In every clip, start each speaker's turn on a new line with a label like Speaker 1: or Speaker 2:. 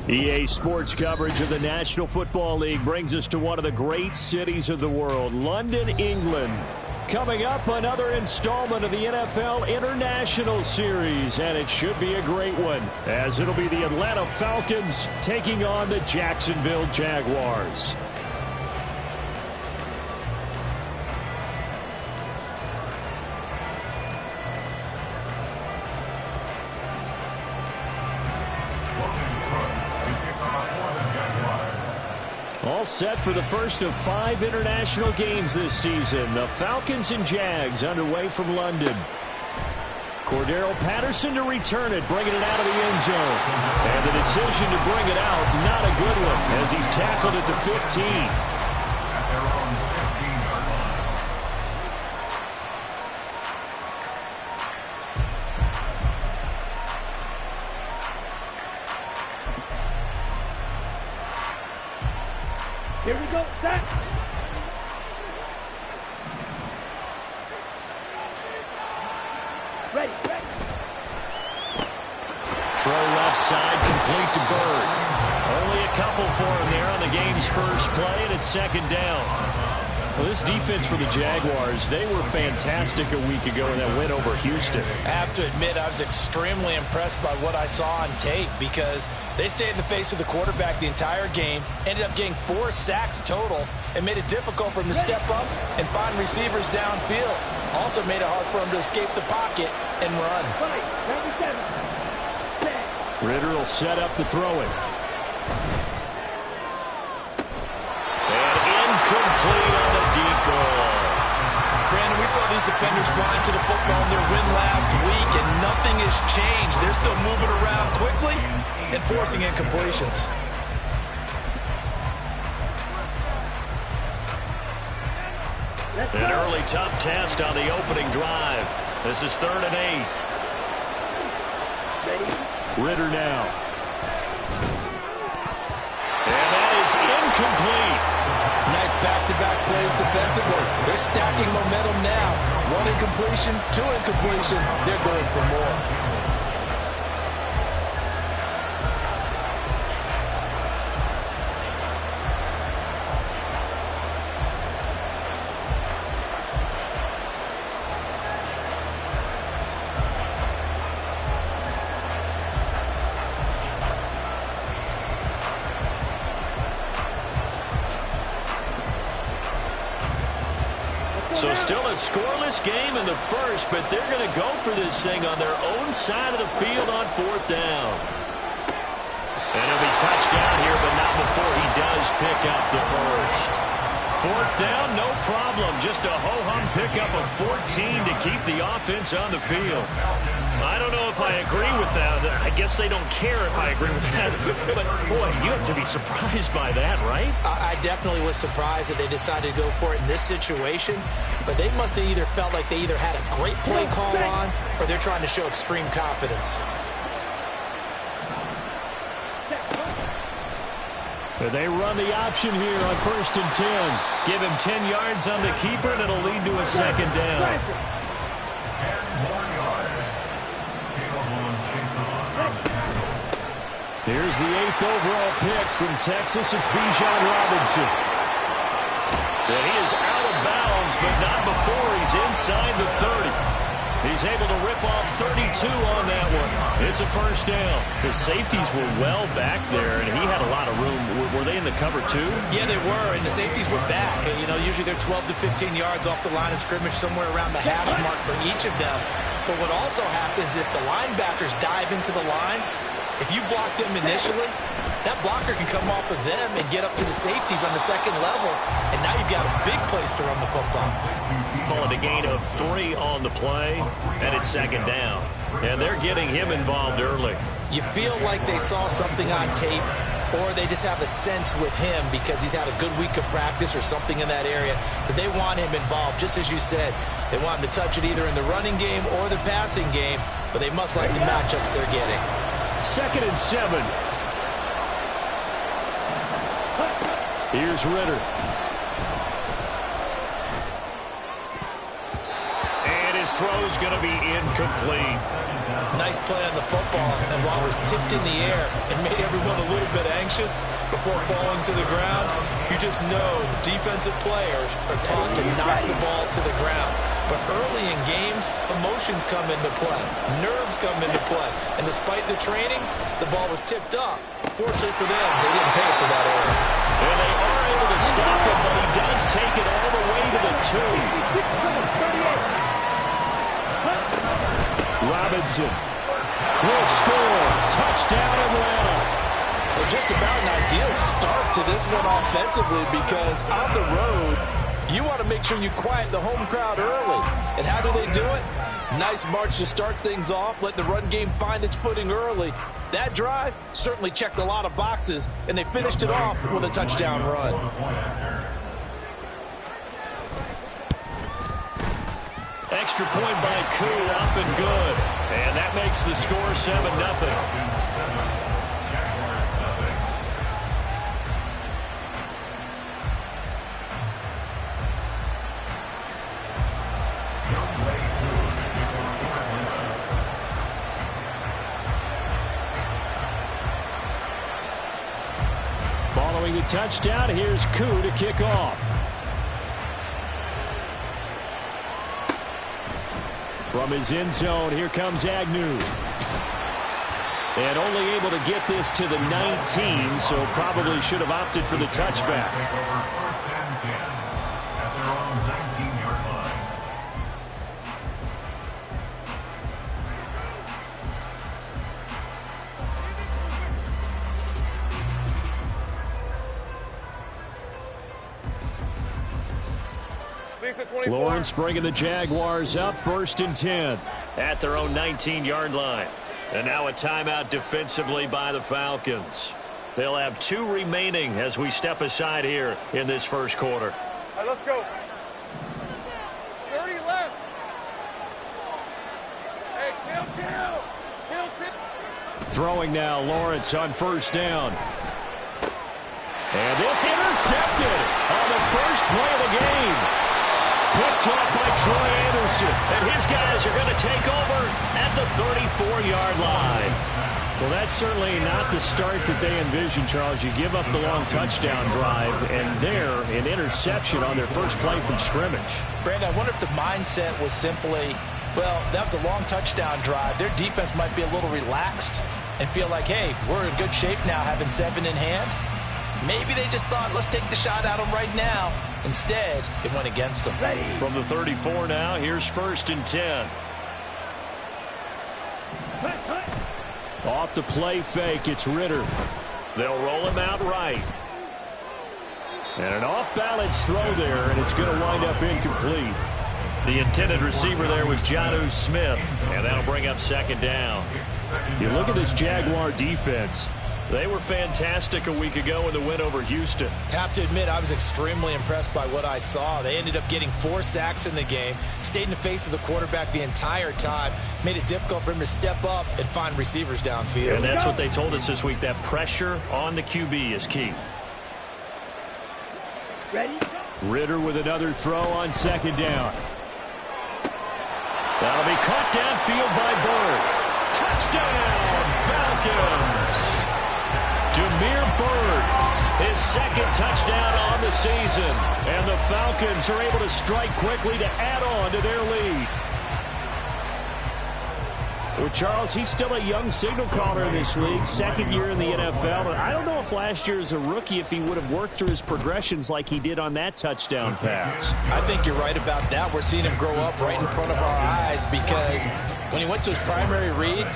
Speaker 1: EA Sports coverage of the National Football League brings us to one of the great cities of the world, London, England. Coming up, another installment of the NFL International Series, and it should be a great one, as it'll be the Atlanta Falcons taking on the Jacksonville Jaguars. All set for the first of 5 international games this season. The Falcons and Jags underway from London. Cordero Patterson to return it, bringing it out of the end zone. And the decision to bring it out, not a good one, as he's tackled at the 15.
Speaker 2: Here we go, set. Ready.
Speaker 1: Throw left side, complete to Bird. Only a couple for him there on the game's first play, and it's second down. Well, this defense for the Jaguars, they were fantastic a week ago in that win over Houston.
Speaker 3: I have to admit, I was extremely impressed by what I saw on tape because they stayed in the face of the quarterback the entire game, ended up getting 4 sacks total, and made it difficult for him to step up and find receivers downfield. Also made it hard for him to escape the pocket and run.
Speaker 1: Ritter will set up to throw it. And incomplete on the deep ball.
Speaker 3: Brandon, we saw these defenders flying to the football in their win last week, and nothing has changed. They're still moving around quickly and forcing incompletions.
Speaker 1: An early tough test on the opening drive. This is 3rd and 8. Ritter now. And that is incomplete.
Speaker 3: Nice back-to-back plays defensively. They're stacking momentum now. 1 incompletion, 2 incompletion. They're going for more.
Speaker 1: So still a scoreless game in the first, but they're going to go for this thing on their own side of the field on 4th down. And he'll be touchdown here, but not before he does pick up the first. 4th down, no problem. Just a ho-hum pickup of 14 to keep the offense on the field. I don't know if I agree with that. I guess they don't care if I agree with that. But, boy, you have to be surprised by that, right?
Speaker 3: I definitely was surprised that they decided to go for it in this situation. But they must have either felt like they either had a great play call on or they're trying to show extreme confidence.
Speaker 1: But they run the option here on 1st and 10. Give him 10 yards on the keeper, and it'll lead to a 2nd down. Here's the 8th overall pick from Texas. It's Bijan Robinson. And he is out of bounds, but not before he's inside the 30. He's able to rip off 32 on that one. It's a 1st down. The safeties were well back there, and he had a lot of room. Were they in the cover too?
Speaker 3: Yeah, they were, and the safeties were back. You know, usually they're 12 to 15 yards off the line of scrimmage, somewhere around the hash mark for each of them. But what also happens if the linebackers dive into the line, if you block them initially, that blocker can come off of them and get up to the safeties on the 2nd level, and now you've got a big place to run the football.
Speaker 1: Calling a gain of 3 on the play, and it's 2nd down. And they're getting him involved early.
Speaker 3: You feel like they saw something on tape or they just have a sense with him because he's had a good week of practice or something in that area that they want him involved. Just as you said, they want him to touch it either in the running game or the passing game, but they must like the matchups they're getting.
Speaker 1: 2nd and 7. Here's Ritter. And his throw's going to be incomplete.
Speaker 3: Nice play on the football, and while it was tipped in the air and made everyone a little bit anxious before falling to the ground, you just know defensive players are taught to knock the ball to the ground. But early in games, emotions come into play, nerves come into play, and despite the training, the ball was tipped up. Fortunately for them, they didn't pay for that error.
Speaker 1: And they are able to stop him, but he does take it all the way to the 2. Robinson will score. Touchdown, Atlanta.
Speaker 3: Well, just about an ideal start to this one offensively because on the road, you want to make sure you quiet the home crowd early. And how do they do it? Nice march to start things off. Let the run game find its footing early. That drive certainly checked a lot of boxes, and they finished it off with a touchdown run.
Speaker 1: Extra point by Koo, up and good. And that makes the score 7-0. Following the touchdown, here's Koo to kick off. From his end zone, here comes Agnew. And only able to get this to the 19, so probably should have opted for the touchback. Lawrence bringing the Jaguars up 1st and 10 at their own 19-yard line. And now a timeout defensively by the Falcons. They'll have 2 remaining as we step aside here in this first quarter.
Speaker 2: All right, let's go. 30 left. Hey, kill.
Speaker 1: Throwing now, Lawrence on 1st down. And this intercepted on the first play of the game. Picked up by Troy Anderson. And his guys are going to take over at the 34-yard line. Well, that's certainly not the start that they envisioned, Charles. You give up the long touchdown drive, and there, an interception on their first play from scrimmage.
Speaker 3: Brandon, I wonder if the mindset was simply, well, that was a long touchdown drive. Their defense might be a little relaxed and feel like, hey, we're in good shape now having 7 in hand. Maybe they just thought, let's take the shot at them right now. Instead, it went against them.
Speaker 1: From the 34 now, here's 1st and 10. Off the play fake, it's Ritter. They'll roll him out right. And an off-balance throw there, and it's going to wind up incomplete. The intended receiver there was Jonnu Smith, and that'll bring up 2nd down. You look at this Jaguar defense. They were fantastic a week ago in the win over Houston.
Speaker 3: Have to admit, I was extremely impressed by what I saw. They ended up getting 4 sacks in the game, stayed in the face of the quarterback the entire time, made it difficult for him to step up and find receivers downfield.
Speaker 1: And that's what they told us this week, that pressure on the QB is key.
Speaker 2: Ready?
Speaker 1: Ritter with another throw on 2nd down. That'll be caught downfield by Bird. Touchdown, Falcons! Damiere Byrd, his 2nd touchdown on the season. And the Falcons are able to strike quickly to add on to their lead. Well, Charles, he's still a young signal caller in this league, 2nd year in the NFL. But I don't know if last year as a rookie, if he would have worked through his progressions like he did on that touchdown pass.
Speaker 3: I think you're right about that. We're seeing him grow up right in front of our eyes because when he went to his primary read,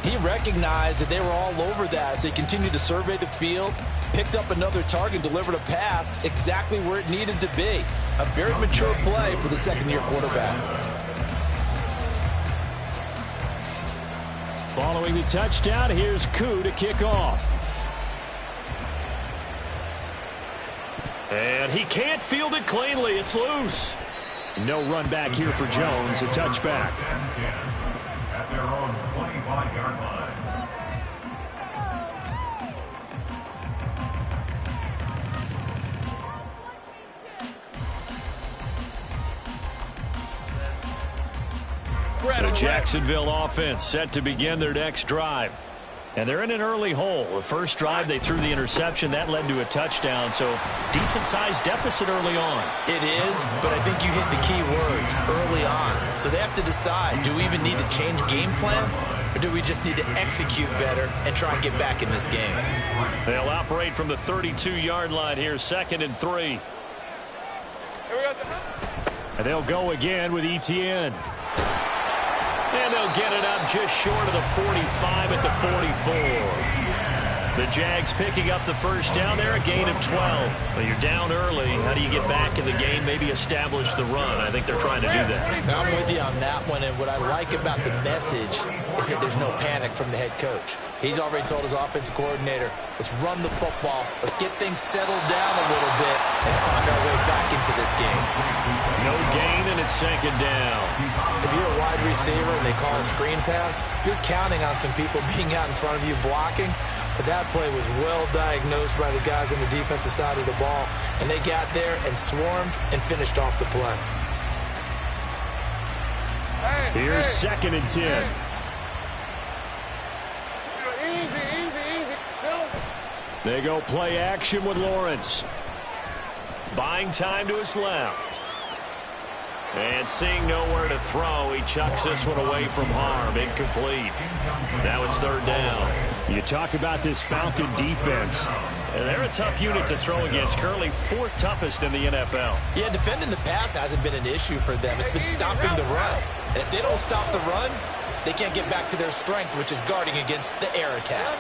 Speaker 3: he recognized that they were all over that. So he continued to survey the field, picked up another target, delivered a pass exactly where it needed to be. A very mature play for the 2nd-year quarterback.
Speaker 1: Following the touchdown, here's Koo to kick off. And he can't field it cleanly. It's loose. No run back here for Jones. A touchback.
Speaker 4: At their own 25-yard line.
Speaker 1: The Jacksonville offense set to begin their next drive. And they're in an early hole. The first drive, they threw the interception. That led to a touchdown, so decent-sized deficit early on.
Speaker 3: It is, but I think you hit the key words, early on. So they have to decide, do we even need to change game plan, or do we just need to execute better and try and get back in this game?
Speaker 1: They'll operate from the 32-yard line here, 2nd and 3.
Speaker 2: Here we go.
Speaker 1: And they'll go again with Etienne. And they'll get it up just short of the 45 at the 44. The Jags picking up the first down there, a gain of 12. But you're down early. How do you get back in the game, maybe establish the run? I think they're trying to do that.
Speaker 3: I'm with you on that one, and what I like about the message is that there's no panic from the head coach. He's already told his offensive coordinator, let's run the football, let's get things settled down a little bit and find our way back into this game.
Speaker 1: No gain, and it's 2nd down.
Speaker 3: If you're a wide receiver and they call a screen pass, you're counting on some people being out in front of you blocking. But that play was well diagnosed by the guys on the defensive side of the ball, and they got there and swarmed and finished off the play.
Speaker 1: Here's 2nd and 10.
Speaker 2: Easy.
Speaker 1: They go play action with Lawrence. Buying time to his left. And seeing nowhere to throw, he chucks this one away from harm. Incomplete. Now it's 3rd down. You talk about this Falcon defense. And they're a tough unit to throw against. Currently 4th toughest in the NFL.
Speaker 3: Yeah, defending the pass hasn't been an issue for them. It's been stopping the run. And if they don't stop the run, they can't get back to their strength, which is guarding against the air attack.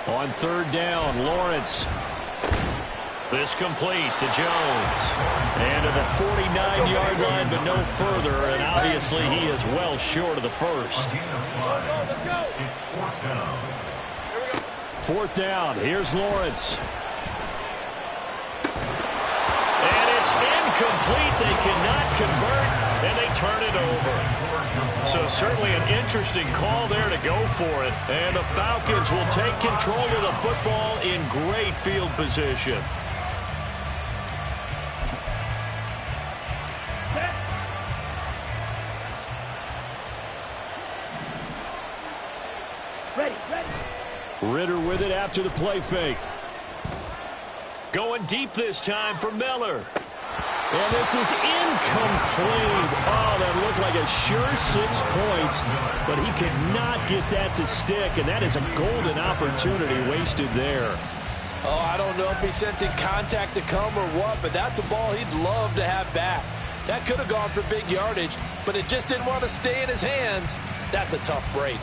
Speaker 1: On 3rd down, Lawrence. This complete to Jones. And to the 49-yard line, but no further. And obviously he is well short of the first.
Speaker 2: Let's go.
Speaker 4: It's 4th down.
Speaker 1: 4th down. Here's Lawrence. And it's incomplete. They cannot convert, and they turn it over. So certainly an interesting call there to go for it. And the Falcons will take control of the football in great field position. Ritter with it after the play fake. Going deep this time for Miller. And this is incomplete. Oh, that looked like a sure 6 points, but he could not get that to stick, and that is a golden opportunity wasted there.
Speaker 5: Oh, I don't know if he's sensing contact to come or what, but that's a ball he'd love to have back. That could have gone for big yardage, but it just didn't want to stay in his hands. That's a tough break.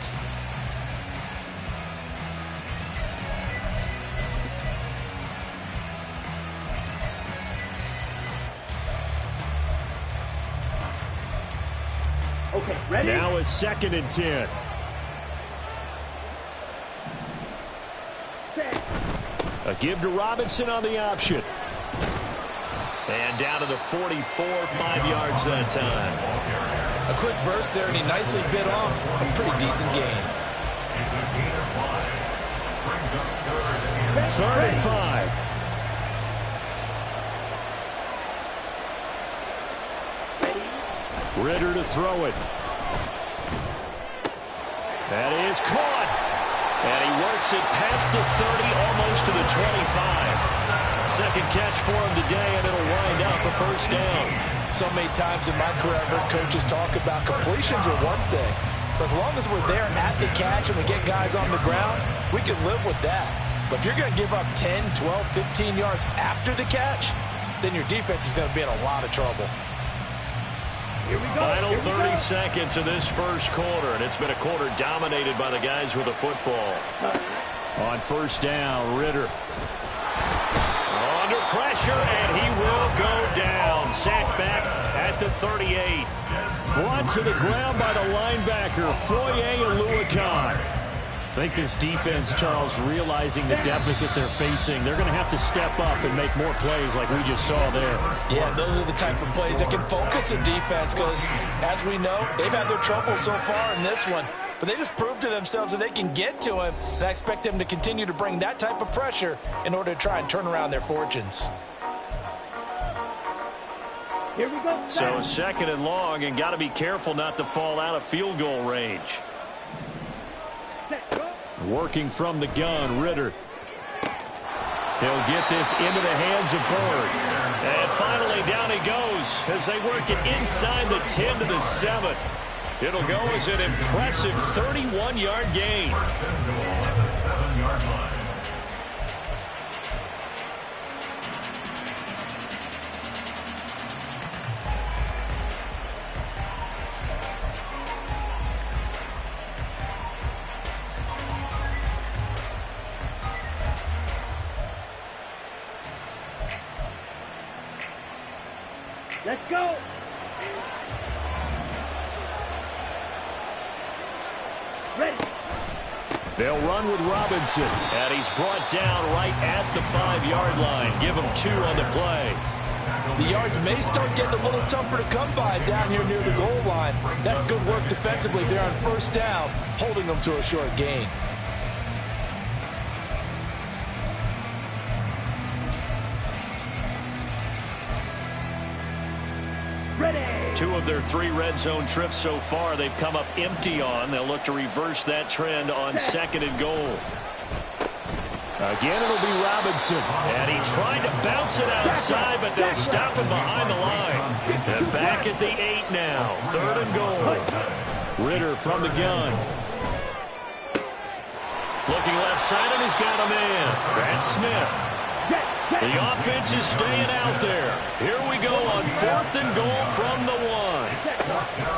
Speaker 6: Okay, ready?
Speaker 1: Now is 2nd and 10. A give to Robinson on the option. And down to the 44, 5 yards that time.
Speaker 3: A quick burst there, and he nicely bit off a pretty decent gain.
Speaker 1: 3rd and 5. Ritter to throw it. That is caught. And he works it past the 30, almost to the 25. Second catch for him today, and it'll wind up a first down.
Speaker 3: So many times in my career, I've heard coaches talk about completions are one thing. But as long as we're there at the catch and we get guys on the ground, we can live with that. But if you're going to give up 10, 12, 15 yards after the catch, then your defense is going to be in a lot of trouble.
Speaker 1: Final 30 seconds of this first quarter, and it's been a quarter dominated by the guys with the football. On first down, Ritter. Under pressure, and he will go down. Sacked back at the 38. Brought to the ground by the linebacker, Foye Oluokun. I think this defense, Charles, realizing the deficit they're facing, they're going to have to step up and make more plays like we just saw there.
Speaker 5: Yeah, those are the type of plays that can focus a defense because, as we know, they've had their trouble so far in this one. But they just proved to themselves that they can get to him, and I expect them to continue to bring that type of pressure in order to try and turn around their fortunes.
Speaker 2: Here we go.
Speaker 1: So 2nd and long, and got to be careful not to fall out of field goal range. Working from the gun, Ritter. He'll get this into the hands of Bird. And finally down he goes as they work it inside the 10 to the 7. It'll go as an impressive 31-yard gain.
Speaker 4: At the 7-yard line.
Speaker 2: Let's go. Ready.
Speaker 1: They'll run with Robinson. And he's brought down right at the 5-yard line. Give him 2 on the play.
Speaker 5: The yards may start getting a little tougher to come by down here near the goal line. That's good work defensively there on 1st down, holding them to a short gain.
Speaker 2: Ready.
Speaker 1: 2 of their 3 red zone trips so far they've come up empty on. They'll look to reverse that trend on 2nd and goal. Again, it'll be Robinson. And he tried to bounce it outside, but they'll stop him behind the line. And back at the 8 now. 3rd and goal. Ritter from the gun. Looking left side, and he's got a man. That's Smith. The offense is staying out there. Here we go on 4th and goal from the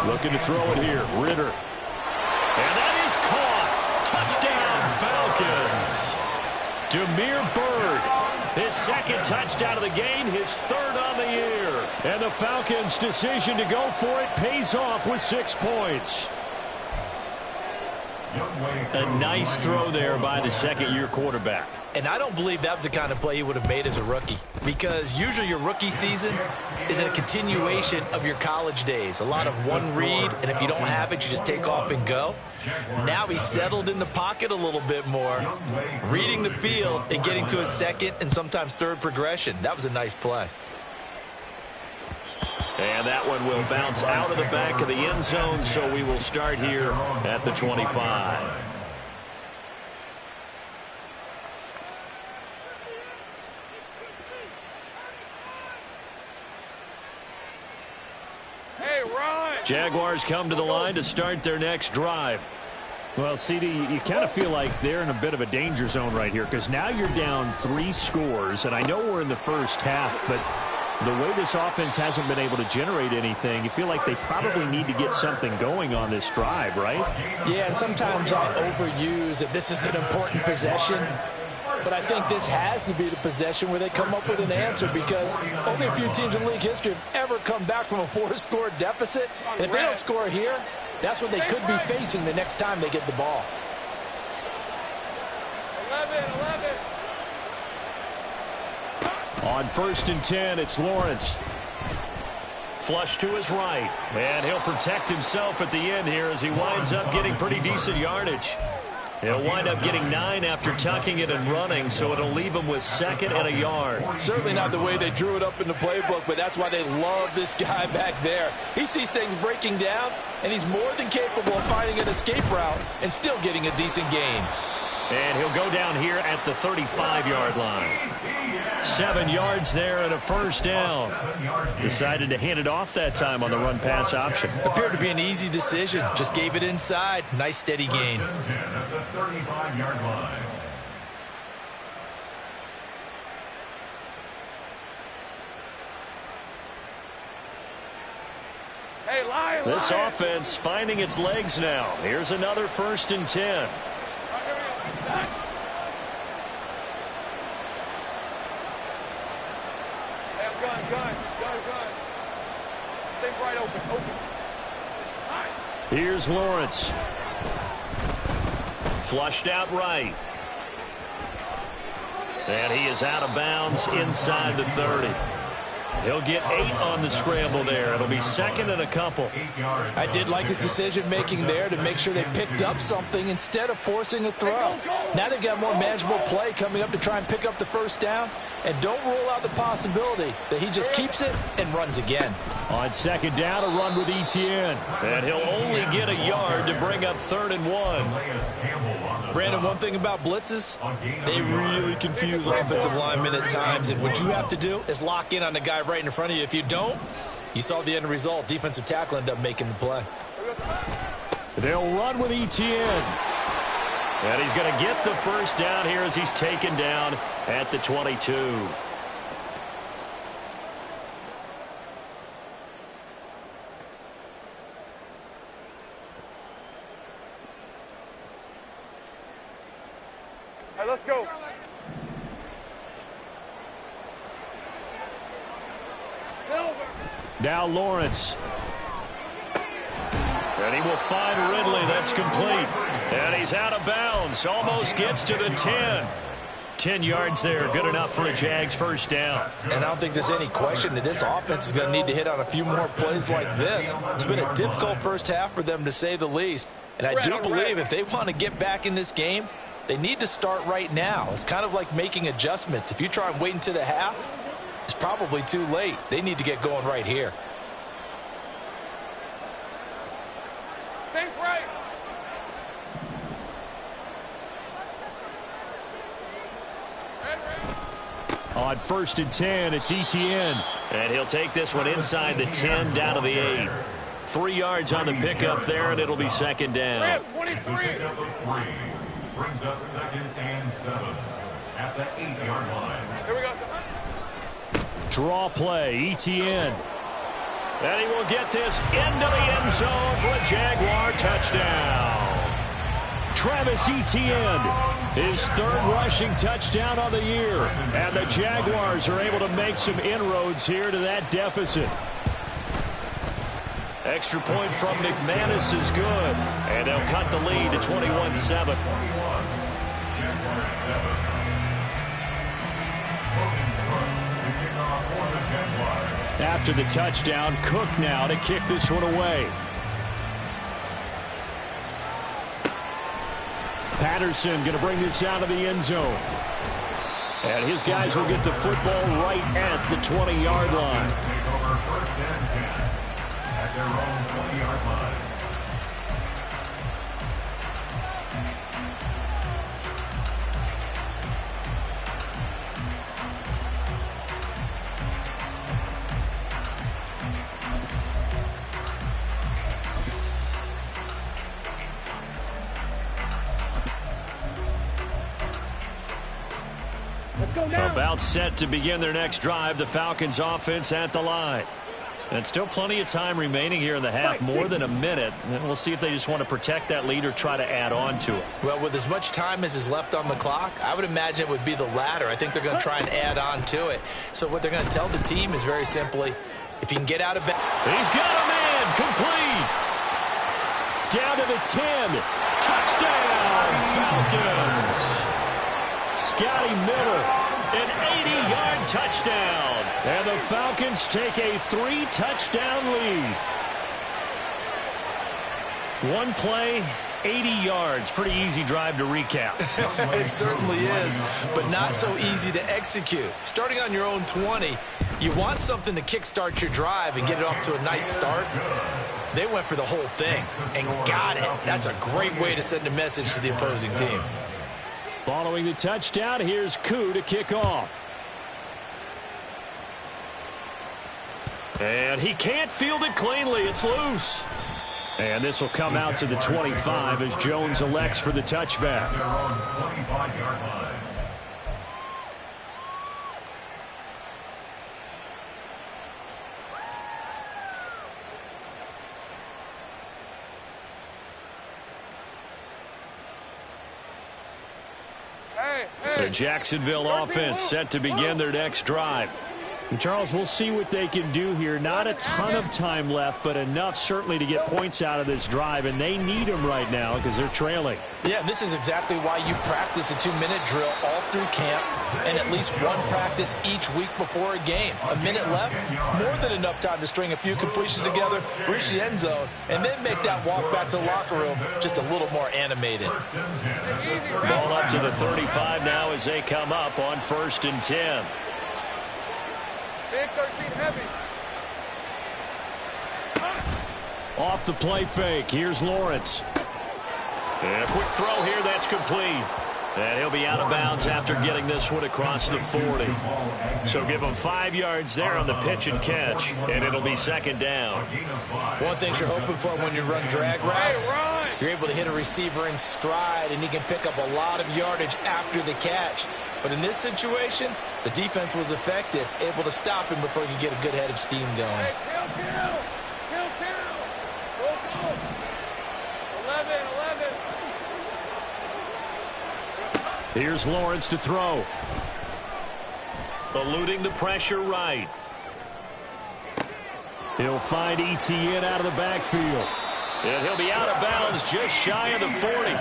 Speaker 1: 1. Looking to throw it here. Ritter. And that is caught. Touchdown, Falcons. Demir Bird, his 2nd touchdown of the game, his 3rd on the year. And the Falcons' decision to go for it pays off with 6 points. A nice throw there by the 2nd-year quarterback.
Speaker 3: And I don't believe that was the kind of play he would have made as a rookie, because usually your rookie season is a continuation of your college days. A lot of one read, and if you don't have it, you just take off and go. Now he's settled in the pocket a little bit more, reading the field and getting to his 2nd and sometimes 3rd progression. That was a nice play.
Speaker 1: And that one will bounce out of the back of the end zone, so we will start here at the 25.
Speaker 2: Hey, run.
Speaker 1: Jaguars come to the line to start their next drive. Well, CD, you kind of feel like they're in a bit of a danger zone right here because now you're down 3 scores, and I know we're in the first half, but the way this offense hasn't been able to generate anything, you feel like they probably need to get something going on this drive, right?
Speaker 5: Yeah, and sometimes I overuse that this is an important possession, but I think this has to be the possession where they come up with an answer because only a few teams in league history have ever come back from a 4-score deficit. And if they don't score here, that's what they could be facing the next time they get the ball.
Speaker 2: 11.
Speaker 1: On 1st and 10, it's Lawrence. Flush to his right. And he'll protect himself at the end here as he winds up getting pretty decent yardage. He'll wind up getting 9 after tucking it and running, so it'll leave him with 2nd and a yard.
Speaker 5: Certainly not the way they drew it up in the playbook, but that's why they love this guy back there. He sees things breaking down, and he's more than capable of finding an escape route and still getting a decent gain.
Speaker 1: And he'll go down here at the 35-yard line. 7 yards there and a 1st down. Decided to hand it off that time on the run-pass option.
Speaker 3: Appeared to be an easy decision. Just gave it inside. Nice steady gain.
Speaker 4: At the 35-yard line.
Speaker 2: Hey, Lion.
Speaker 1: This offense finding its legs now. Here's another 1st and 10.
Speaker 2: Gun. Stay right open.
Speaker 1: Here's Lawrence. Flushed out right. And he is out of bounds inside the 30. He'll get 8 on the scramble there. It'll be second and a couple.
Speaker 5: I did like his decision-making there to make sure they picked up something instead of forcing a throw. Now they've got more manageable play coming up to try and pick up the first down. And don't rule out the possibility that he just keeps it and runs again.
Speaker 1: On second down, a run with Etienne. And he'll only get a yard to bring up 3rd and 1.
Speaker 3: Brandon, one thing about blitzes, they really confuse offensive linemen at times. And what you have to do is lock in on the guy right in front of you. If you don't, you saw the end result. Defensive tackle ended up making the play.
Speaker 1: They'll run with Etienne. And he's going to get the first down here as he's taken down at the 22.
Speaker 2: Hey, let's go.
Speaker 1: Now Lawrence. And he will find Ridley. That's complete. And he's out of bounds. Almost gets to the 10. 10 yards there. Good enough for a Jags first down.
Speaker 5: And I don't think there's any question that this offense is going to need to hit on a few more plays like this. It's been a difficult first half for them, to say the least. And I do believe if they want to get back in this game, they need to start right now. It's kind of like making adjustments. If you try and wait until the half, it's probably too late. They need to get going right here.
Speaker 2: Think right.
Speaker 1: On 1st and 10, it's Etienne. And he'll take this one inside the 10 down to the 8. 3 yards on the pickup there, and it'll be second down.
Speaker 2: 23.
Speaker 4: Brings up 2nd and 7 at the 8-yard line.
Speaker 2: Here we go.
Speaker 1: Draw play, Etienne. And he will get this into the end zone for a Jaguar touchdown. Travis Etienne, his 3rd rushing touchdown on the year. And the Jaguars are able to make some inroads here to that deficit. Extra point from McManus is good. And they'll cut the lead to 21-7. After the touchdown, Cook now to kick this one away. Patterson going to bring this out of the end zone. And his guys will get the football right at the 20-yard line.
Speaker 4: Take over 1st and 10 at their own 20-yard line.
Speaker 1: About set to begin their next drive, the Falcons offense at the line. And still plenty of time remaining here in the half, more than a minute. And we'll see if they just want to protect that lead or try to add on to it.
Speaker 3: Well, with as much time as is left on the clock, I would imagine it would be the latter. I think they're going to try and add on to it. So what they're going to tell the team is very simply, if you can get out of bed.
Speaker 1: He's got a man, complete. Down to the 10. Touchdown, Falcons. Scotty Miller, an 80-yard touchdown. And the Falcons take a 3-touchdown lead. One play, 80 yards. Pretty easy drive to recap.
Speaker 3: It certainly is, but not so easy to execute. Starting on your own 20, you want something to kickstart your drive and get it off to a nice start. They went for the whole thing and got it. That's a great way to send a message to the opposing team.
Speaker 1: Following the touchdown, here's Koo to kick off. And he can't field it cleanly. It's loose. And this will come out to the 25 as Jones elects for the touchback.
Speaker 4: Their own 25-yard line.
Speaker 1: The Jacksonville offense set to begin their next drive. And Charles, we'll see what they can do here. Not a ton of time left, but enough certainly to get points out of this drive, and they need them right now because they're trailing.
Speaker 5: Yeah, this is exactly why you practice a 2-minute drill all through camp and at least one practice each week before a game. A minute left, more than enough time to string a few completions together, reach the end zone, and then make that walk back to the locker room just a little more animated.
Speaker 1: Ball up to the 35 now as they come up on 1st and 10.
Speaker 2: Big 13 heavy.
Speaker 1: Off the play fake. Here's Lawrence. And a quick throw here. That's complete. And he'll be out of bounds after getting this one across the 40. So give him 5 yards there on the pitch and catch, and it'll be 2nd down.
Speaker 5: One thing you're hoping for when you run drag routes, you're able to hit a receiver in stride, and he can pick up a lot of yardage after the catch. But in this situation, the defense was effective, able to stop him before he could get a good head of steam going.
Speaker 2: Hey, kill. Go. 11.
Speaker 1: Here's Lawrence to throw. Eluding the pressure right. He'll find Etienne out of the backfield. And he'll be out of bounds just shy of the 40.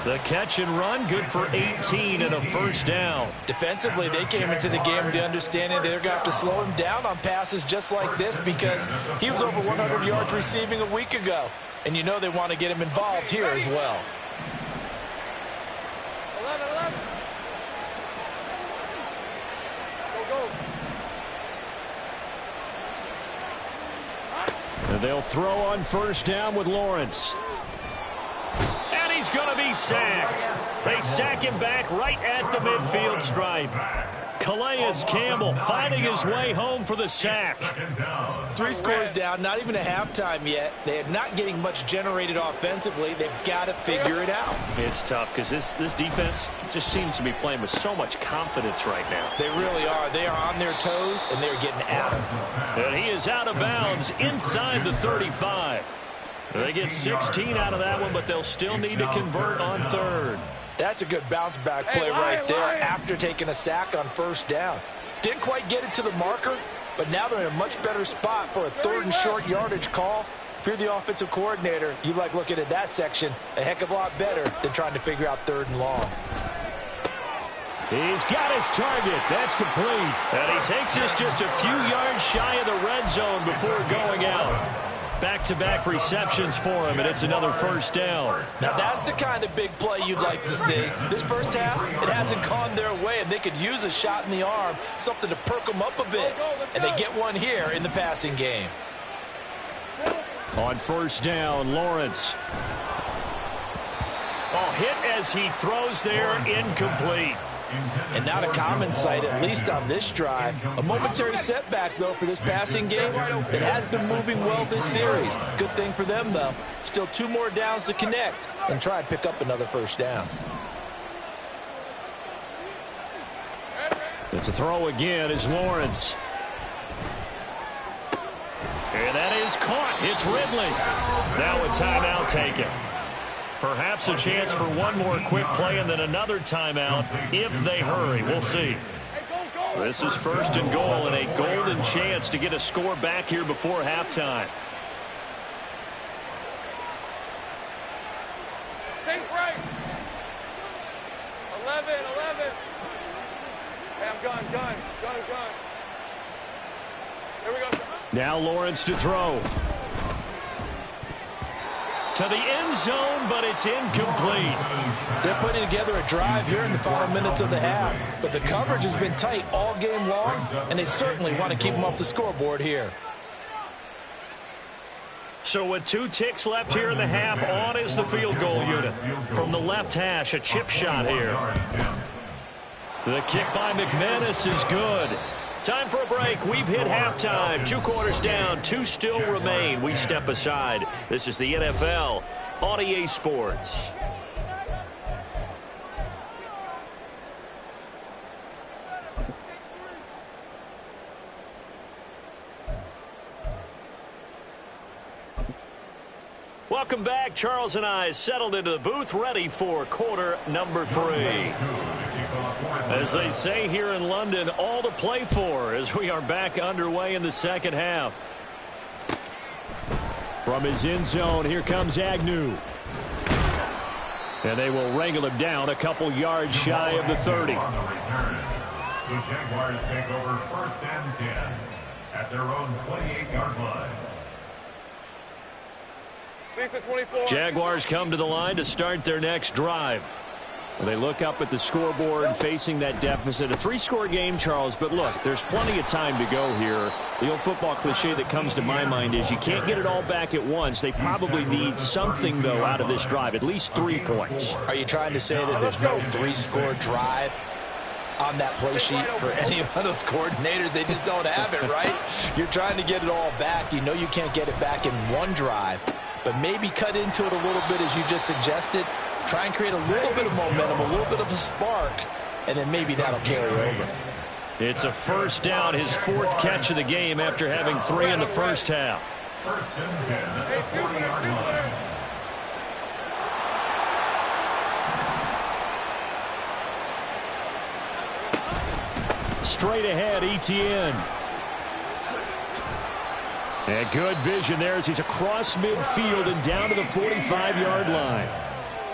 Speaker 1: The catch and run, good for 18 and a 1st down.
Speaker 5: Defensively, they came into the game with the understanding they're going to have to slow him down on passes just like this because he was over 100 yards receiving a week ago. And you know they want to get him involved here as well.
Speaker 2: 11. Go.
Speaker 1: And they'll throw on 1st down with Lawrence. And he's going to be sacked. They sack him back right at the midfield stripe. Calais Campbell finding his way home for the sack.
Speaker 5: 3 scores down, not even a halftime yet. They are not getting much generated offensively. They've got to figure it out.
Speaker 1: It's tough because this defense just seems to be playing with so much confidence right now.
Speaker 5: They really are. They are on their toes, and they're getting at him.
Speaker 1: And he is out of bounds inside the 35. They get 16 out of that one, but they'll still need to convert on 3rd.
Speaker 5: That's a good bounce-back play right there after taking a sack on 1st down. Didn't quite get it to the marker, but now they're in a much better spot for a 3rd and short yardage call. If you're the offensive coordinator, you like looking at that section a heck of a lot better than trying to figure out 3rd and long.
Speaker 1: He's got his target. That's complete. And he takes this just a few yards shy of the red zone before going out. Back-to-back receptions for him, and it's another 1st down.
Speaker 5: Now, that's the kind of big play you'd like to see. This first half, it hasn't gone their way, and they could use a shot in the arm, something to perk them up a bit. And they get one here in the passing game.
Speaker 1: On 1st down, Lawrence. Hit as he throws there, incomplete.
Speaker 5: And not a common sight, at least on this drive. A momentary setback, though, for this passing game that has been moving well this series. Good thing for them, though. Still 2 more downs to connect and try and pick up another 1st down.
Speaker 1: It's a throw again is Lawrence. And that is caught. It's Ridley. Now a timeout taken. Perhaps a chance for one more quick play and then another timeout if they hurry. We'll see. This is 1st and goal and a golden chance to get a score back here before halftime.
Speaker 2: Think right. 11. Hey, I'm gun. Here we go.
Speaker 1: Now Lawrence to throw. To the end zone, but it's incomplete.
Speaker 5: They're putting together a drive here in the final minutes of the half, but the coverage has been tight all game long, and they certainly want to keep them off the scoreboard here.
Speaker 1: So with 2 ticks left here in the half, on is the field goal unit. From the left hash, a chip shot here. The kick by McManus is good. Time for a break. We've hit halftime. 2 quarters down. 2 still remain. We step aside. This is the NFL on EA Sports. Welcome back. Charles and I settled into the booth, ready for quarter number 3. As they say here in London, all to play for as we are back underway in the second half. From his end zone, here comes Agnew. And they will wrangle him down a couple yards shy of the 30.
Speaker 4: On the return, the Jaguars take over 1st and 10 at their own 28-yard line.
Speaker 2: Lisa 24.
Speaker 1: Jaguars come to the line to start their next drive. They look up at the scoreboard facing that deficit. A 3-score game, Charles, but look, there's plenty of time to go here. The old football cliche that comes to my mind is you can't get it all back at once. They probably need something, though, out of this drive, at least 3 points.
Speaker 5: Are you trying to say that there's no 3-score drive on that play sheet for any of those coordinators? They just don't have it, right? You're trying to get it all back. You know you can't get it back in one drive, but maybe cut into it a little bit as you just suggested. Try and create a little bit of momentum, a little bit of a spark, and then maybe that'll carry over.
Speaker 1: It's a 1st down, his 4th catch of the game after having 3 in the first half.
Speaker 4: 1st and 10 at the 40-yard line.
Speaker 1: Straight ahead, Etienne. And good vision there as he's across midfield and down to the 45-yard line.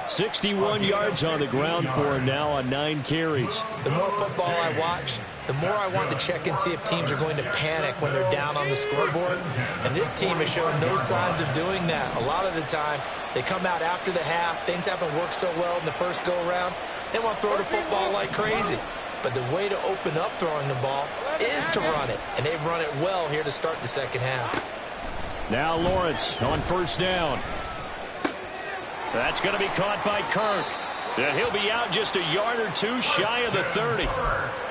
Speaker 1: 61 yards on the ground for him now on 9 carries.
Speaker 3: The more football I watch, the more I want to check and see if teams are going to panic when they're down on the scoreboard. And this team has shown no signs of doing that. A lot of the time, they come out after the half. Things haven't worked so well in the first go-around. They want to throw the football like crazy. But the way to open up throwing the ball is to run it. And they've run it well here to start the second half.
Speaker 1: Now Lawrence on 1st down. That's going to be caught by Kirk. And he'll be out just a yard or 2 shy of the 30.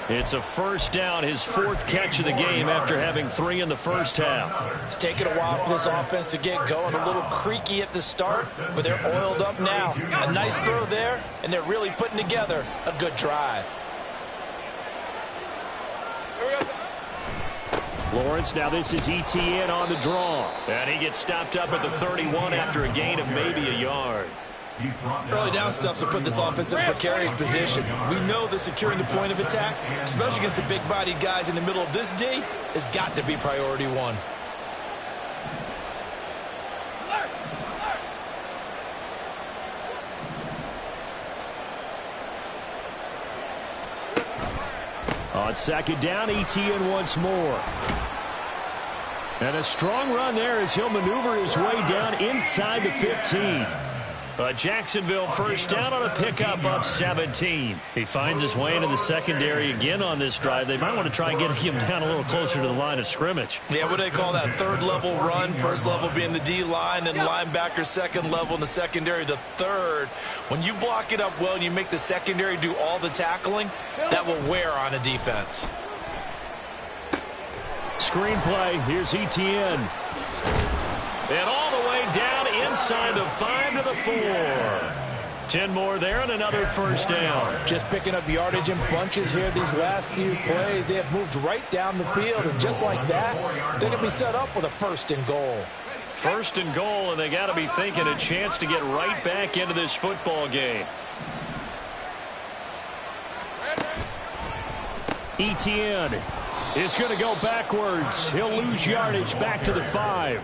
Speaker 1: It's a 1st down, his 4th catch of the game after having 3 in the first half.
Speaker 5: It's taken a while for this offense to get going. A little creaky at the start, but they're oiled up now. A nice throw there, and they're really putting together a good drive.
Speaker 1: Lawrence, now this is Etienne on the draw. And he gets stopped up at the 31 after a gain of maybe a yard.
Speaker 3: Early down stuff to put this offense in a precarious position. We know that securing the point of attack, especially against the big-bodied guys in the middle of this D, has got to be priority 1.
Speaker 1: On 2nd down, Etienne once more. And a strong run there as he'll maneuver his way down inside the 15. Jacksonville 1st down on a pickup of 17. He finds his way into the secondary again on this drive. They might want to try and get him down a little closer to the line of scrimmage.
Speaker 3: Yeah, what do they call that? 3rd level run. 1st level being the D-line, and linebacker 2nd level in the secondary, the 3rd. When you block it up well and you make the secondary do all the tackling, that will wear on a defense.
Speaker 1: Screenplay, here's Etienne. And all the way down inside the 5 to the 4. 10 more there and another 1st down.
Speaker 5: Just picking up yardage in bunches here these last few plays. They have moved right down the field, and just like that, they're going to be set up with a 1st and goal.
Speaker 1: 1st and goal, and they got to be thinking a chance to get right back into this football game. Etienne is going to go backwards. He'll lose yardage back to the 5.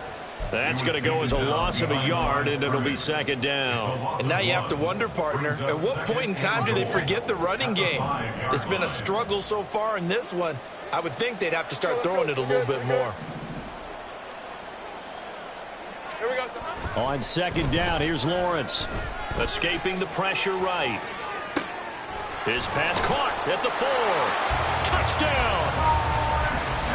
Speaker 1: That's going to go as a loss of a yard, and it'll be 2nd down.
Speaker 3: And now you have to wonder, partner, at what point in time do they forget the running game? It's been a struggle so far in this one. I would think they'd have to start throwing it a little bit more.
Speaker 2: Here we go.
Speaker 1: On 2nd down, here's Lawrence. Escaping the pressure right. His pass caught at the 4. Touchdown!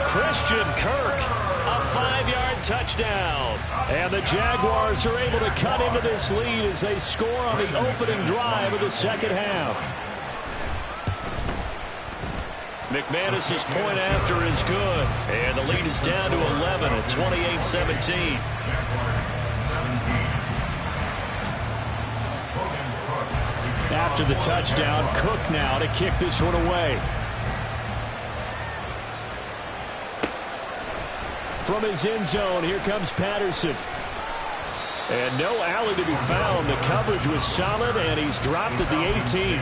Speaker 1: Christian Kirk, a 5-yard touchdown. And the Jaguars are able to cut into this lead as they score on the opening drive of the second half. McManus's point after is good. And the lead is down to 11 at 28-17. After the touchdown, Cook now to kick this one away. From his end zone, here comes Patterson. And no alley to be found. The coverage was solid, and he's dropped at the 18.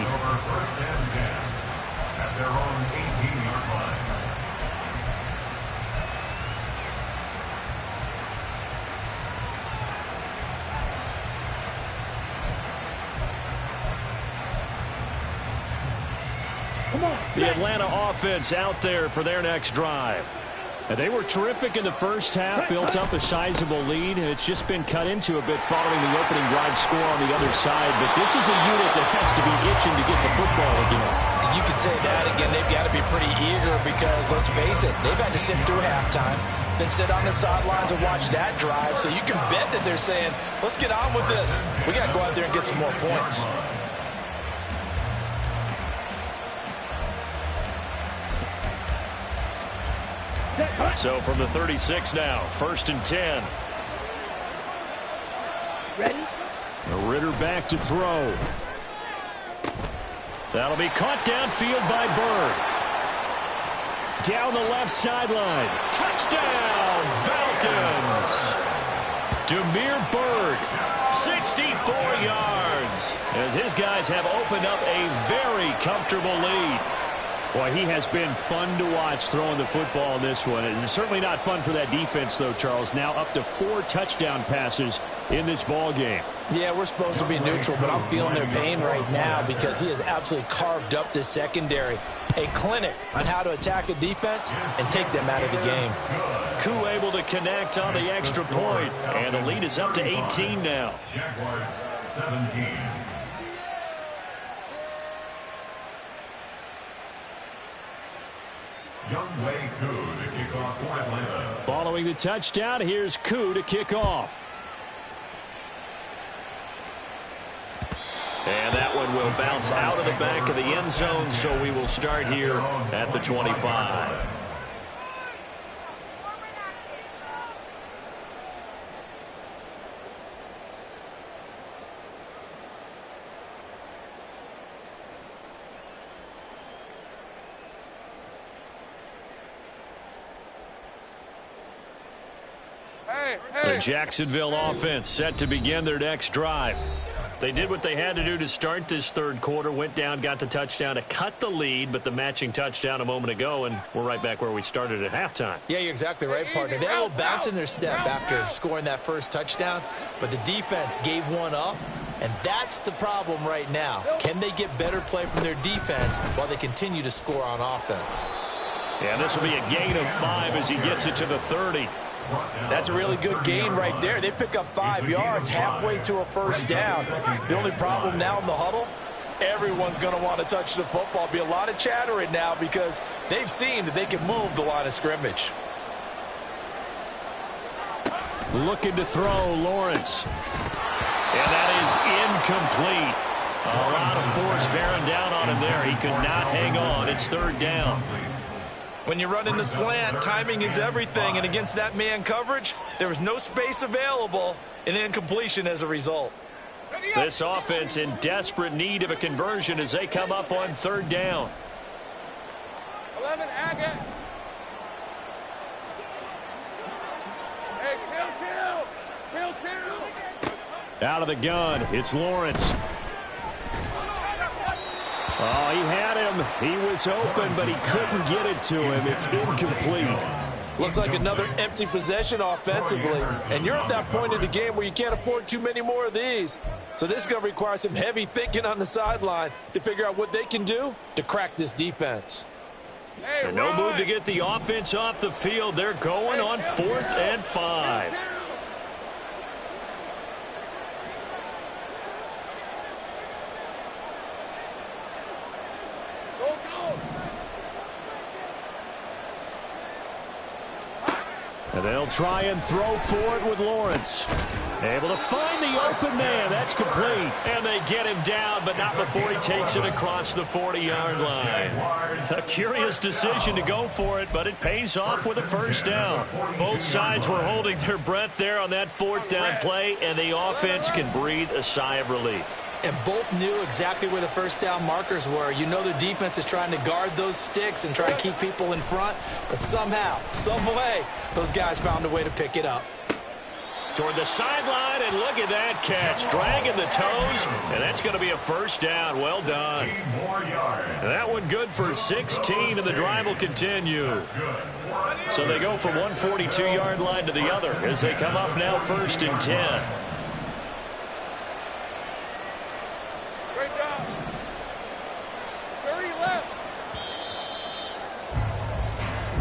Speaker 1: The Atlanta offense out there for their next drive. And they were terrific in the first half, built up a sizable lead, and it's just been cut into a bit following the opening drive score on the other side. But this is a unit that has to be itching to get the football again.
Speaker 5: You could say that again. They've got to be pretty eager because, let's face it, they've had to sit through halftime, then sit on the sidelines and watch that drive. So you can bet that they're saying, let's get on with this. We got to go out there and get some more points.
Speaker 1: So from the 36 now, 1st and 10.
Speaker 6: Ready?
Speaker 1: Ritter back to throw. That'll be caught downfield by Bird. Down the left sideline. Touchdown, Falcons. Demir Bird, 64 yards, as his guys have opened up a very comfortable lead. Boy, he has been fun to watch throwing the football in this one. It's certainly not fun for that defense, though, Charles. Now up to 4 touchdown passes in this ball game.
Speaker 5: Yeah, we're supposed to be neutral, but I'm feeling their pain right now because he has absolutely carved up this secondary. A clinic on how to attack a defense and take them out of the game.
Speaker 1: Koo able to connect on the extra point, and the lead is up to 18 now.
Speaker 4: Jaguars 17. Young Wei Koo to kick off for Atlanta.
Speaker 1: Following the touchdown, here's Koo to kick off. And that one will bounce out of the back of the end zone, so we will start here at the 25. The Jacksonville offense set to begin their next drive. They did what they had to do to start this third quarter, went down, got the touchdown to cut the lead, but the matching touchdown a moment ago, and we're right back where we started at halftime.
Speaker 5: Yeah, you're exactly right, partner. They had a little bounce in their step after scoring that first touchdown, but the defense gave one up, and that's the problem right now. Can they get better play from their defense while they continue to score on offense?
Speaker 1: Yeah, this will be a gain of 5 as he gets it to the 30.
Speaker 5: That's a really good gain right there. They pick up 5 yards halfway to a first down. The only problem now in the huddle, everyone's going to want to touch the football. Be a lot of chattering now because they've seen that they can move the line of scrimmage.
Speaker 1: Looking to throw, Lawrence. And that is incomplete. A lot of force bearing down on him there. He could not hang on. It's 3rd down.
Speaker 5: When you run in the slant, timing is everything, and against that man coverage, there was no space available, and incompletion as a result.
Speaker 1: This offense in desperate need of a conversion as they come up on 3rd down.
Speaker 2: 11, Agate. Hey, kill.
Speaker 1: Out of the gun, it's Lawrence. Oh, he had him. He was open, but he couldn't get it to him. It's incomplete.
Speaker 5: Looks like another empty possession offensively. And you're at that point in the game where you can't afford too many more of these. So this is going to require some heavy thinking on the sideline to figure out what they can do to crack this defense.
Speaker 2: Hey,
Speaker 1: No move to get the offense off the field. They're going on 4th and 5. And they'll try and throw for it with Lawrence. Able to find the open man. That's complete. And they get him down, but not before he takes it across the 40-yard line. A curious decision to go for it, but it pays off with a first down. Both sides were holding their breath there on that 4th down play, and the offense can breathe a sigh of relief.
Speaker 5: And both knew exactly where the first down markers were. You know the defense is trying to guard those sticks and try to keep people in front. But somehow, some way, those guys found a way to pick it up.
Speaker 1: Toward the sideline, and look at that catch. Dragging the toes, and that's going to be a first down. Well done. That one good for 16, and the drive will continue. So they go from one 42-yard line to the other as they come up now 1st and 10.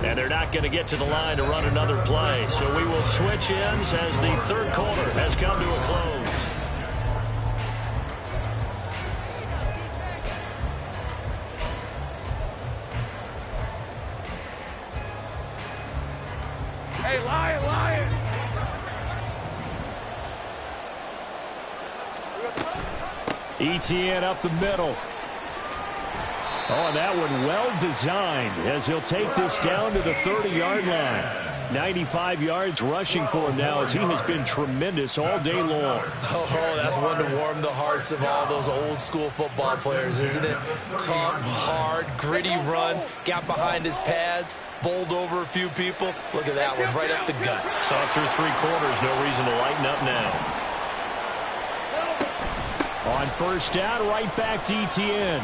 Speaker 1: And they're not going to get to the line to run another play. So we will switch ends as the third quarter has come to a close.
Speaker 2: Hey, Lion, Lion.
Speaker 1: Etienne up the middle. Oh, and that one well designed as he'll take this down to the 30-yard line. 95 yards rushing for him now as he has been tremendous all day long.
Speaker 5: Oh, that's one to warm the hearts of all those old-school football players, isn't it? Tough, hard, gritty run, got behind his pads, bowled over a few people. Look at that one, right up the gut.
Speaker 1: Saw it through three quarters, no reason to lighten up now. On first down, right back to Etienne.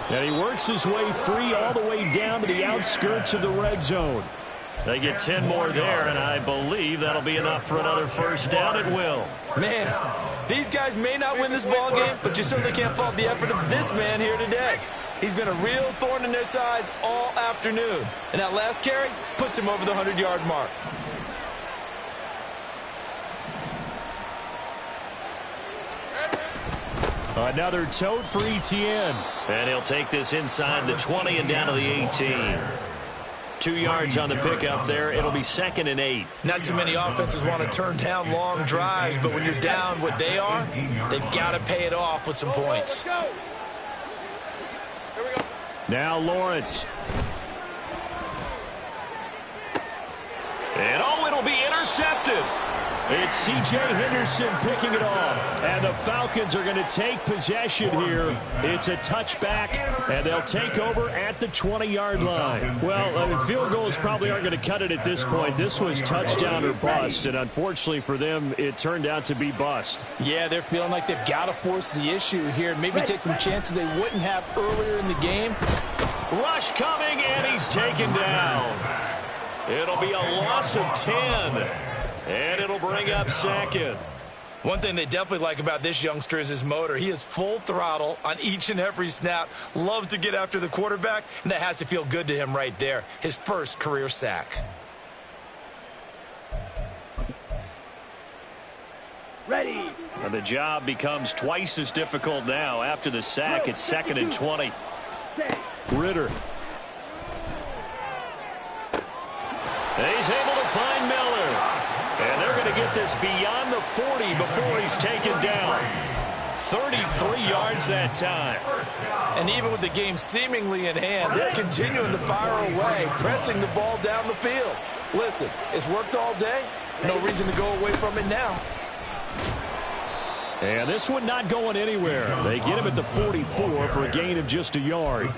Speaker 1: And he works his way free all the way down to the outskirts of the red zone. They get 10 more there, and I believe that'll be enough for another first down. It will.
Speaker 5: Man, these guys may not win this ball game, but you certainly can't fault the effort of this man here today. He's been a real thorn in their sides all afternoon. And that last carry puts him over the 100-yard mark.
Speaker 1: Another tote for Etienne. And he'll take this inside the 20 and down to the 18. 2 yards on the pickup there. It'll be 2nd and 8.
Speaker 5: Not too many offenses want to turn down long drives, but when you're down what they are, they've got to pay it off with some points.
Speaker 2: Here we go.
Speaker 1: Now Lawrence. And oh, it'll be intercepted. It's C.J. Henderson picking it off. And the Falcons are going to take possession here. It's a touchback, and they'll take over at the 20-yard line. Well, field goals probably aren't going to cut it at this point. This was touchdown or bust, and unfortunately for them, it turned out to be bust.
Speaker 5: Yeah, they're feeling like they've got to force the issue here and maybe take some chances they wouldn't have earlier in the game.
Speaker 1: Rush coming, and he's taken down. It'll be a loss of 10. And it'll bring up 2nd.
Speaker 5: One thing they definitely like about this youngster is his motor. He is full throttle on each and every snap. Loves to get after the quarterback, and that has to feel good to him right there. His first career sack.
Speaker 2: Ready.
Speaker 1: And the job becomes twice as difficult now. After the sack, it's 2nd and 20. Ritter. And he's able to find Miller. And they're going to get this beyond the 40 before he's taken down. 33 yards that time.
Speaker 5: And even with the game seemingly in hand, they're continuing to fire away, pressing the ball down the field. Listen, it's worked all day. No reason to go away from it now.
Speaker 1: And this one not going anywhere. They get him at the 44 for a gain of just a yard.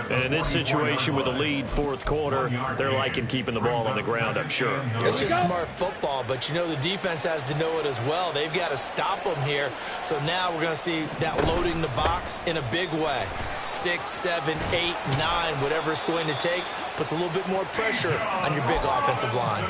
Speaker 1: And in this situation with a lead fourth quarter, they're liking keeping the ball on the ground, I'm sure.
Speaker 5: It's just smart football, but you know the defense has to know it as well. They've got to stop them here. So now we're going to see that loading the box in a big way. 6, 7, 8, 9, whatever it's going to take, puts a little bit more pressure on your big offensive line.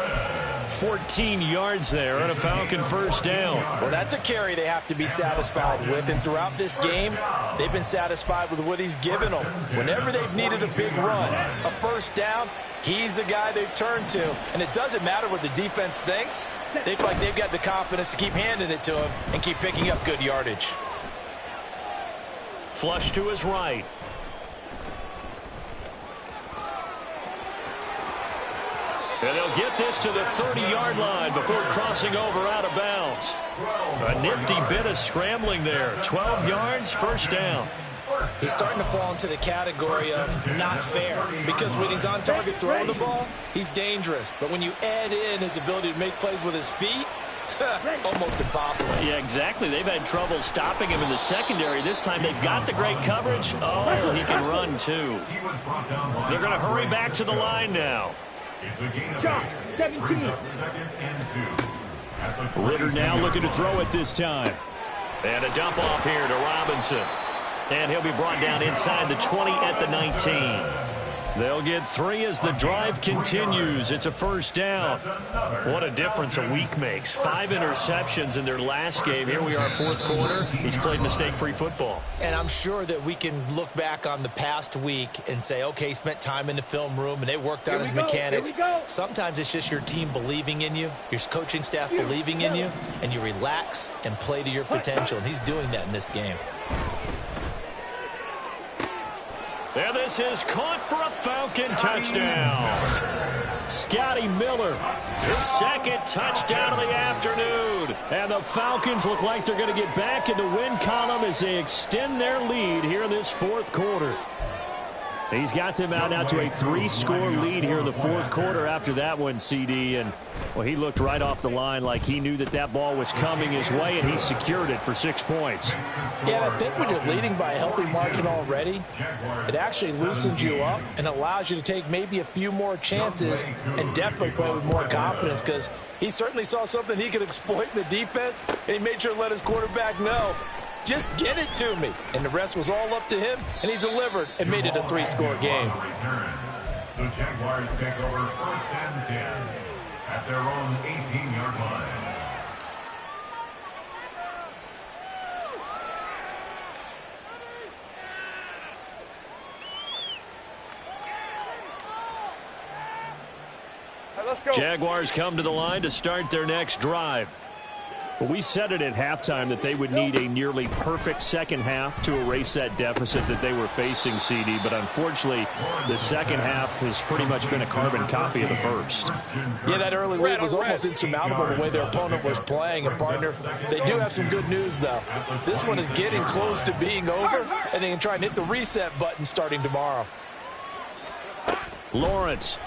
Speaker 1: 14 yards there and a Falcon first down.
Speaker 5: Well, that's a carry they have to be satisfied with, and throughout this game, they've been satisfied with what he's given them. Whenever they've needed a big run, a first down, he's the guy they've turned to, and it doesn't matter what the defense thinks. They feel like they've got the confidence to keep handing it to him and keep picking up good yardage.
Speaker 1: Flush to his right. And they'll get this to the 30-yard line before crossing over out of bounds. A nifty bit of scrambling there. 12 yards, first down.
Speaker 5: He's starting to fall into the category of not fair, because when he's on target throwing the ball, he's dangerous. But when you add in his ability to make plays with his feet, almost impossible.
Speaker 1: Yeah, exactly. They've had trouble stopping him in the secondary. This time they've got the great coverage. Oh, he can run too. They're going to hurry back to the line now.
Speaker 4: It's a gain of 8. 2nd and 2.
Speaker 1: Ritter now looking to throw it this time. And a dump off here to Robinson. And he'll be brought down inside the 20 at the 19. They'll get 3 as the drive continues. It's a first down. What a difference a week makes. 5 interceptions in their last game. Here we are, fourth quarter. He's played mistake-free football.
Speaker 3: And I'm sure that we can look back on the past week and say, okay, he spent time in the film room and they worked on his mechanics. Sometimes it's just your team believing in you, your coaching staff believing in you, and you relax and play to your potential. And he's doing that in this game.
Speaker 1: And this is caught for a Falcon touchdown. Scotty Miller, his second touchdown of the afternoon. And the Falcons look like they're going to get back in the win column as they extend their lead here in this fourth quarter. He's got them out now to a 3-score lead here in the fourth quarter after that one, CD. And, well, he looked right off the line like he knew that that ball was coming his way, and he secured it for 6 points.
Speaker 5: Yeah, I think when you're leading by a healthy margin already, it actually loosens you up and allows you to take maybe a few more chances and definitely play with more confidence, because he certainly saw something he could exploit in the defense, and he made sure to let his quarterback know, just get it to me. And the rest was all up to him, and he delivered and made it a 3-score game.
Speaker 4: The Jaguars take over first and 10 at their own 18-yard line.
Speaker 2: Let's go.
Speaker 1: Jaguars come to the line to start their next drive. Well, we said it at halftime that they would need a nearly perfect second half to erase that deficit that they were facing, CD. But unfortunately, the second half has pretty much been a carbon copy of the first.
Speaker 5: Yeah, that early lead was almost insurmountable the way their opponent was playing. And, partner, they do have some good news, though. This one is getting close to being over, and they can try and hit the reset button starting tomorrow.
Speaker 1: Lawrence.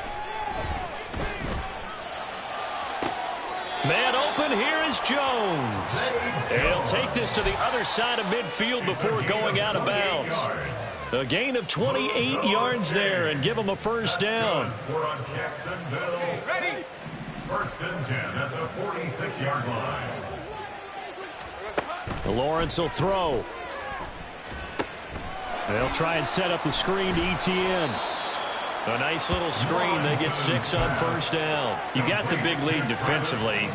Speaker 1: Man open, here is Jones. He'll take this to the other side of midfield before going out of bounds. A gain of 28 yards there and give him a first down.
Speaker 4: We're on Jacksonville. Ready. First and 10 at the 46-yard line.
Speaker 1: Lawrence will throw. They'll try and set up the screen to ETN. A nice little screen. They get 6 on first down. You got the big lead defensively.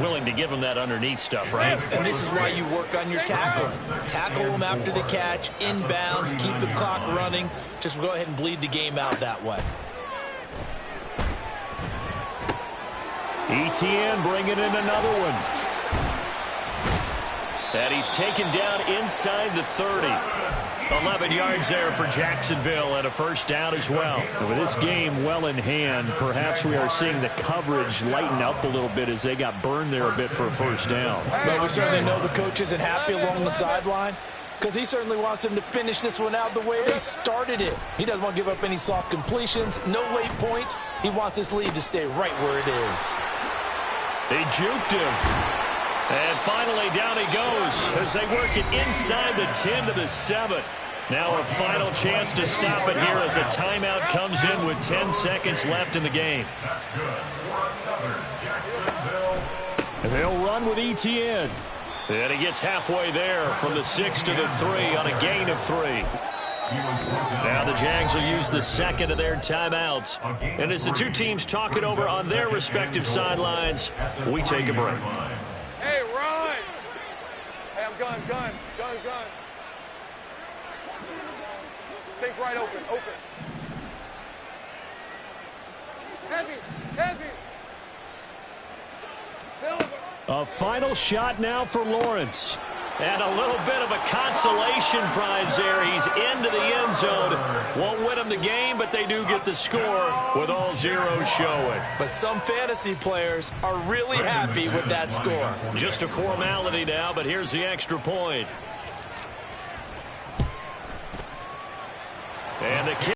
Speaker 1: Willing to give them that underneath stuff, right?
Speaker 3: And this is why you work on your tackling. Tackle them after the catch, inbounds, keep the clock running. Just go ahead and bleed the game out that way.
Speaker 1: ETN bringing in another one. And he's taken down inside the 30. 11 yards there for Jacksonville and a first down as well. And with this game well in hand, perhaps we are seeing the coverage lighten up a little bit as they got burned there a bit for a first down.
Speaker 5: But we certainly know the coach isn't happy along the sideline, because he certainly wants them to finish this one out the way they started it. He doesn't want to give up any soft completions, no late points. He wants his lead to stay right where it is.
Speaker 1: They juked him. And finally, down he goes as they work it inside the 10 to the 7. Now a final chance to stop it here as a timeout comes in with 10 seconds left in the game. And they'll run with ETN. And he gets halfway there from the 6 to the 3 on a gain of 3. Now the Jags will use the second of their timeouts. And as the two teams talk it over on their respective sidelines, we take a break.
Speaker 2: Hey, run! Hey, I'm gun. Stay right open. Heavy. Silver.
Speaker 1: A final shot now for Lawrence. And a little bit of a consolation prize there. He's into the end zone. Won't win him the game, but they do get the score with all zeros showing.
Speaker 3: But some fantasy players are really happy with that score.
Speaker 1: Just a formality now, but here's the extra point. And the kick.